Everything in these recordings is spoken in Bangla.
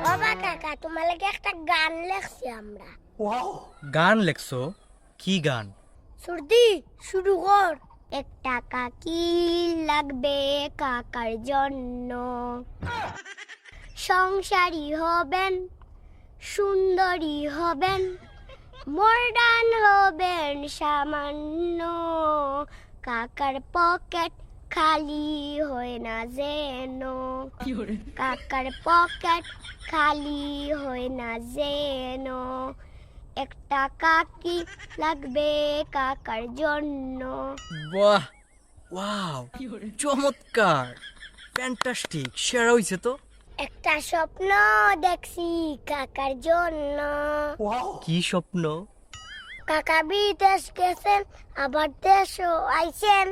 বাবা কাকা তোমার লাগে একটা গান লেখছি আমরা। গান লেখছো? কি গান? সুরদি শুরু কর। একটা কাকি লাগবে কাকার জন্য, সংসারী হবেন, সুন্দরী হবেন, মডার্ন হবেন সামান্য, কাকার পকেট খালি হয় না যেন, কাকার পকেট খালি হয় না যেন, একটা কাকি লাগবে কাকার জন্য। বাহ, ওয়াও, চমৎকার, ফ্যান্টাস্টিক, সেরা হইছে তো। একটা স্বপ্ন দেখছি কাকার জন্য। কি স্বপ্ন? কাকা বিদেশ গেছেন, আবার দেশও আইছেন,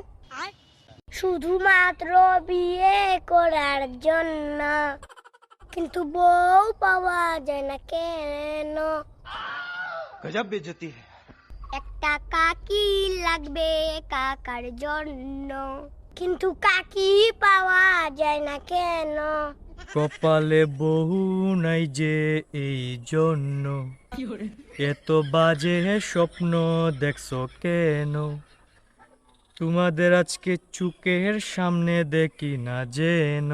শুধুমাত্র বিয়ে করার জন্য, কিন্তু বউ পাওয়া যায় না কেন? गजब बेइज्जती है। একটা কাকি লাগবে কাকার জন্য, কিন্তু কাকি পাওয়া যায় না কেন? কপালে বহু নাই যে এই জন্য, এত বাজে স্বপ্ন দেখছো কেন? তোমাদের আজকে চোখের সামনে দেখি না যেন।